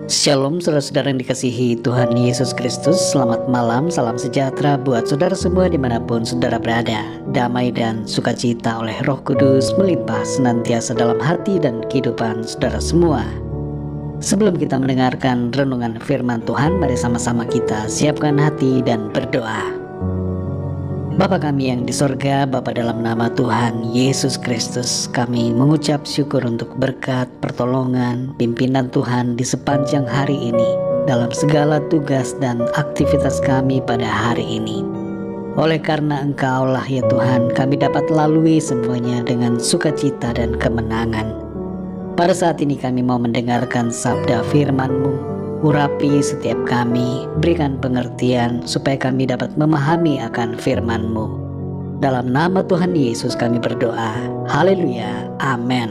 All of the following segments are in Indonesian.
Shalom saudara-saudara yang dikasihi Tuhan Yesus Kristus. Selamat malam, salam sejahtera buat saudara semua dimanapun saudara berada. Damai dan sukacita oleh Roh Kudus melimpah senantiasa dalam hati dan kehidupan saudara semua. Sebelum kita mendengarkan renungan firman Tuhan, mari sama-sama kita siapkan hati dan berdoa. Bapa kami yang di sorga, Bapa dalam nama Tuhan Yesus Kristus, kami mengucap syukur untuk berkat, pertolongan, pimpinan Tuhan di sepanjang hari ini, dalam segala tugas dan aktivitas kami pada hari ini. Oleh karena Engkau lah ya Tuhan, kami dapat lalui semuanya dengan sukacita dan kemenangan. Pada saat ini kami mau mendengarkan sabda firman-Mu. Urapi setiap kami, berikan pengertian supaya kami dapat memahami akan firman-Mu. Dalam nama Tuhan Yesus kami berdoa. Haleluya. Amin.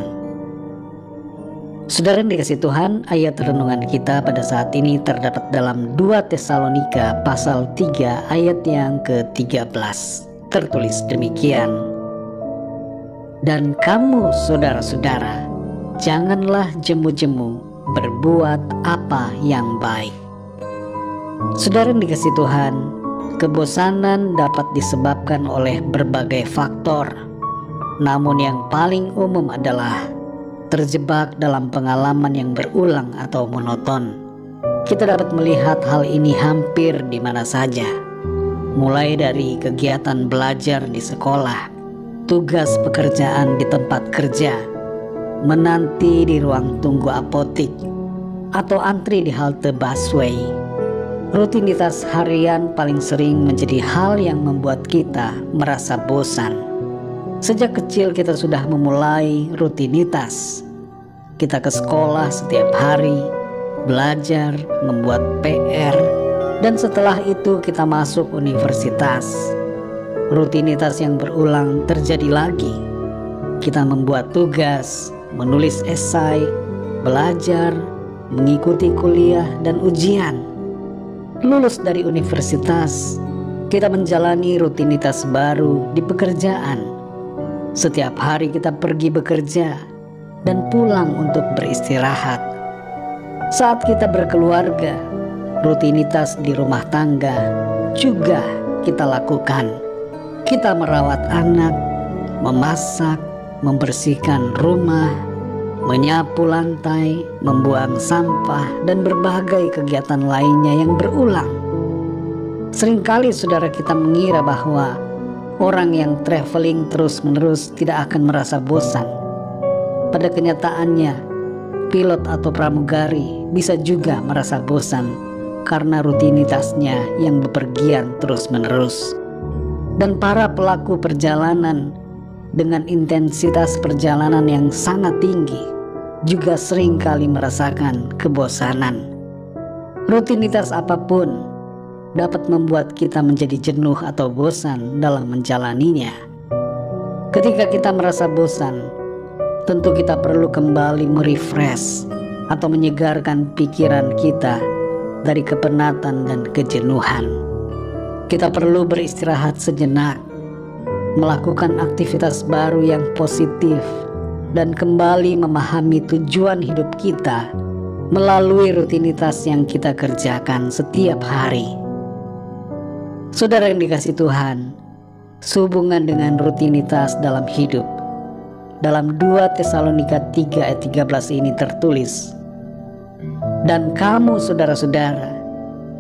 Saudara yang dikasihi Tuhan, ayat renungan kita pada saat ini terdapat dalam 2 Tesalonika pasal 3 ayat yang ke-13. Tertulis demikian. Dan kamu saudara-saudara, janganlah jemu-jemu berbuat apa yang baik. Saudara yang dikasihi Tuhan, kebosanan dapat disebabkan oleh berbagai faktor. Namun yang paling umum adalah terjebak dalam pengalaman yang berulang atau monoton. Kita dapat melihat hal ini hampir di mana saja. Mulai dari kegiatan belajar di sekolah, tugas pekerjaan di tempat kerja, menanti di ruang tunggu apotik, atau antri di halte busway. Rutinitas harian paling sering menjadi hal yang membuat kita merasa bosan. Sejak kecil kita sudah memulai rutinitas. Kita ke sekolah setiap hari, belajar, membuat PR, dan setelah itu kita masuk universitas. Rutinitas yang berulang terjadi lagi. Kita membuat tugas, menulis esai, belajar, mengikuti kuliah dan ujian. Lulus dari universitas, kita menjalani rutinitas baru di pekerjaan. Setiap hari kita pergi bekerja dan pulang untuk beristirahat. Saat kita berkeluarga, rutinitas di rumah tangga juga kita lakukan. Kita merawat anak, memasak, membersihkan rumah, menyapu lantai, membuang sampah, dan berbagai kegiatan lainnya yang berulang. Seringkali saudara kita mengira bahwa orang yang traveling terus-menerus tidak akan merasa bosan. Pada kenyataannya, pilot atau pramugari bisa juga merasa bosan karena rutinitasnya yang bepergian terus-menerus. Dan para pelaku perjalanan dengan intensitas perjalanan yang sangat tinggi juga sering kali merasakan kebosanan. Rutinitas apapun dapat membuat kita menjadi jenuh atau bosan dalam menjalaninya. Ketika kita merasa bosan, tentu kita perlu kembali merefresh atau menyegarkan pikiran kita dari kepenatan dan kejenuhan. Kita perlu beristirahat sejenak, melakukan aktivitas baru yang positif, dan kembali memahami tujuan hidup kita melalui rutinitas yang kita kerjakan setiap hari. Saudara yang dikasihi Tuhan, sehubungan dengan rutinitas dalam hidup, dalam 2 Tesalonika 3 ayat 13 ini tertulis, dan kamu saudara-saudara,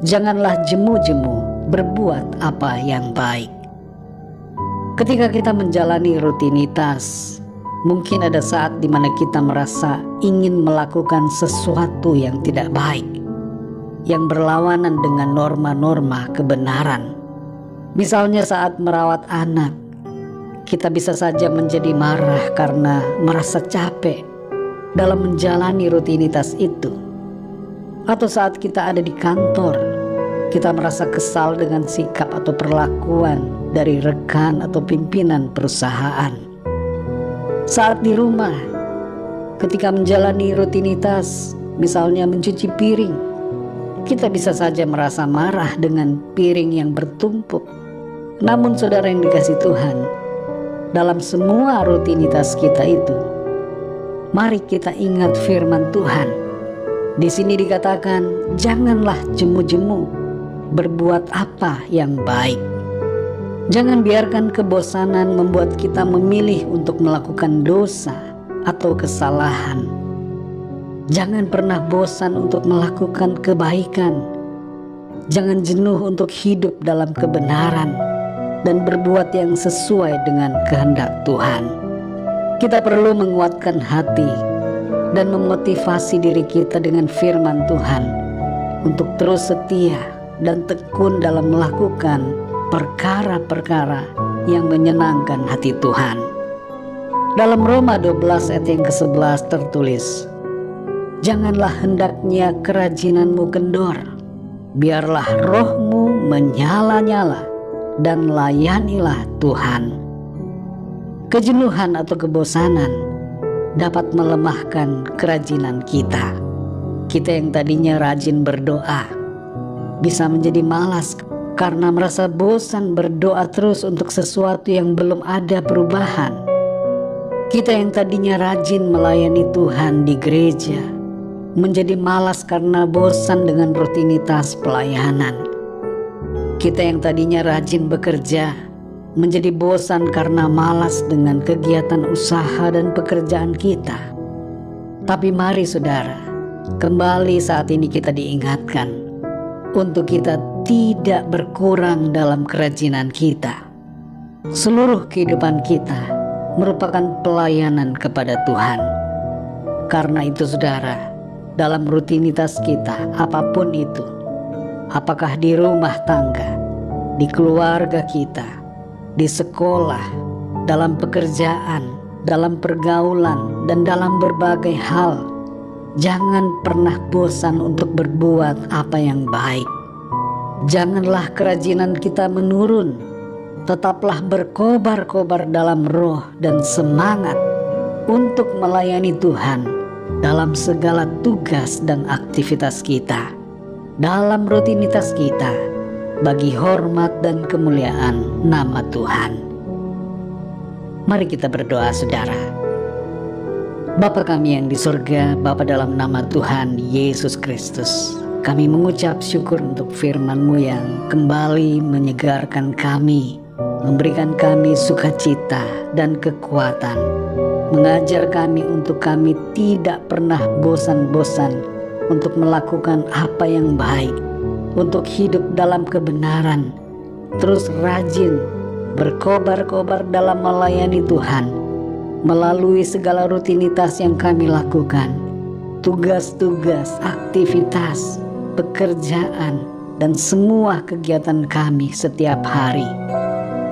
janganlah jemu-jemu berbuat apa yang baik. Ketika kita menjalani rutinitas, mungkin ada saat di mana kita merasa ingin melakukan sesuatu yang tidak baik, yang berlawanan dengan norma-norma kebenaran. Misalnya saat merawat anak, kita bisa saja menjadi marah karena merasa capek dalam menjalani rutinitas itu. Atau saat kita ada di kantor, kita merasa kesal dengan sikap atau perlakuan dari rekan atau pimpinan perusahaan. Saat di rumah, ketika menjalani rutinitas, misalnya mencuci piring, kita bisa saja merasa marah dengan piring yang bertumpuk. Namun saudara yang dikasihi Tuhan, dalam semua rutinitas kita itu, mari kita ingat firman Tuhan Di sini dikatakan, janganlah jemu-jemu, berbuat apa yang baik. Jangan biarkan kebosanan membuat kita memilih untuk melakukan dosa atau kesalahan. Jangan pernah bosan untuk melakukan kebaikan. Jangan jenuh untuk hidup dalam kebenaran dan berbuat yang sesuai dengan kehendak Tuhan. Kita perlu menguatkan hati dan memotivasi diri kita dengan firman Tuhan untuk terus setia dan tekun dalam melakukan perkara-perkara yang menyenangkan hati Tuhan. Dalam Roma 12 ayat yang ke-11 tertulis, janganlah hendaknya kerajinanmu kendor, biarlah rohmu menyala-nyala dan layanilah Tuhan. Kejenuhan atau kebosanan dapat melemahkan kerajinan kita. Kita yang tadinya rajin berdoa bisa menjadi malas karena merasa bosan berdoa terus untuk sesuatu yang belum ada perubahan. Kita yang tadinya rajin melayani Tuhan di gereja menjadi malas karena bosan dengan rutinitas pelayanan. Kita yang tadinya rajin bekerja menjadi bosan karena malas dengan kegiatan usaha dan pekerjaan kita. Tapi mari saudara, kembali saat ini kita diingatkan untuk kita tidak berkurang dalam kerajinan kita. Seluruh kehidupan kita merupakan pelayanan kepada Tuhan. Karena itu saudara, dalam rutinitas kita apapun itu, apakah di rumah tangga, di keluarga kita, di sekolah, dalam pekerjaan, dalam pergaulan, dan dalam berbagai hal, jangan pernah bosan untuk berbuat apa yang baik. Janganlah kerajinan kita menurun, tetaplah berkobar-kobar dalam roh dan semangat untuk melayani Tuhan dalam segala tugas dan aktivitas kita, dalam rutinitas kita, bagi hormat dan kemuliaan nama Tuhan. Mari kita berdoa saudara. Bapa kami yang di surga, Bapa dalam nama Tuhan Yesus Kristus, kami mengucap syukur untuk firman-Mu yang kembali menyegarkan kami, memberikan kami sukacita dan kekuatan, mengajar kami untuk kami tidak pernah bosan-bosan untuk melakukan apa yang baik, untuk hidup dalam kebenaran, terus rajin berkobar-kobar dalam melayani Tuhan, melalui segala rutinitas yang kami lakukan, tugas-tugas, aktivitas, pekerjaan, dan semua kegiatan kami setiap hari.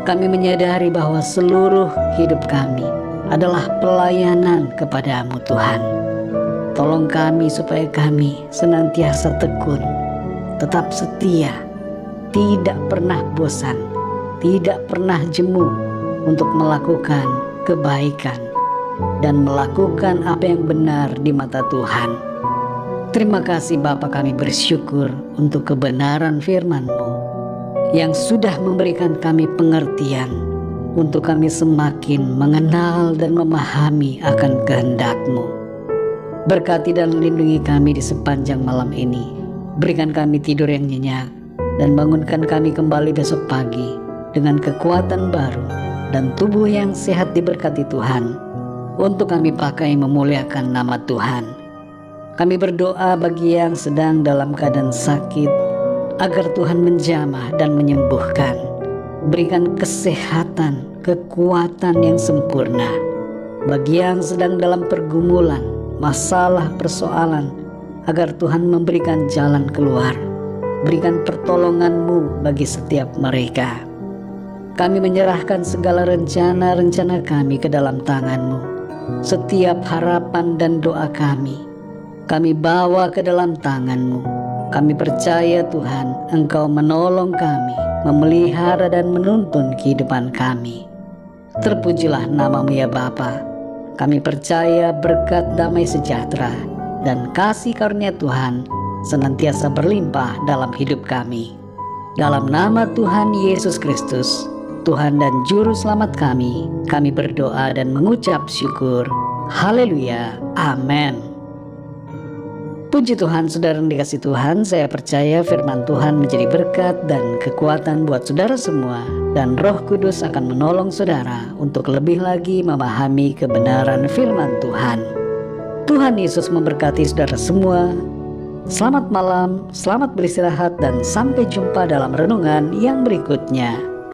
Kami menyadari bahwa seluruh hidup kami adalah pelayanan kepada-Mu Tuhan. Tolong kami supaya kami senantiasa tekun, tetap setia, tidak pernah bosan, tidak pernah jemu untuk melakukan kebaikan dan melakukan apa yang benar di mata Tuhan. Terima kasih Bapa, kami bersyukur untuk kebenaran firman-Mu yang sudah memberikan kami pengertian untuk kami semakin mengenal dan memahami akan kehendak-Mu. Berkati dan lindungi kami di sepanjang malam ini. Berikan kami tidur yang nyenyak dan bangunkan kami kembali besok pagi dengan kekuatan baru dan tubuh yang sehat diberkati Tuhan, untuk kami pakai memuliakan nama Tuhan. Kami berdoa bagi yang sedang dalam keadaan sakit, agar Tuhan menjamah dan menyembuhkan. Berikan kesehatan, kekuatan yang sempurna. Bagi yang sedang dalam pergumulan, masalah, persoalan, agar Tuhan memberikan jalan keluar. Berikan pertolongan-Mu bagi setiap mereka. Kami menyerahkan segala rencana-rencana kami ke dalam tangan-Mu. Setiap harapan dan doa kami bawa ke dalam tangan-Mu. Kami percaya Tuhan, Engkau menolong kami, memelihara dan menuntun kehidupan kami. Terpujilah nama-Mu ya Bapa. Kami percaya berkat damai sejahtera dan kasih karunia Tuhan senantiasa berlimpah dalam hidup kami. Dalam nama Tuhan Yesus Kristus, Tuhan dan Juru Selamat kami berdoa dan mengucap syukur. Haleluya. Amin. Puji Tuhan, saudara yang dikasih Tuhan, saya percaya firman Tuhan menjadi berkat dan kekuatan buat saudara semua, dan Roh Kudus akan menolong saudara untuk lebih lagi memahami kebenaran firman Tuhan. Tuhan Yesus memberkati saudara semua. Selamat malam, selamat beristirahat, dan sampai jumpa dalam renungan yang berikutnya.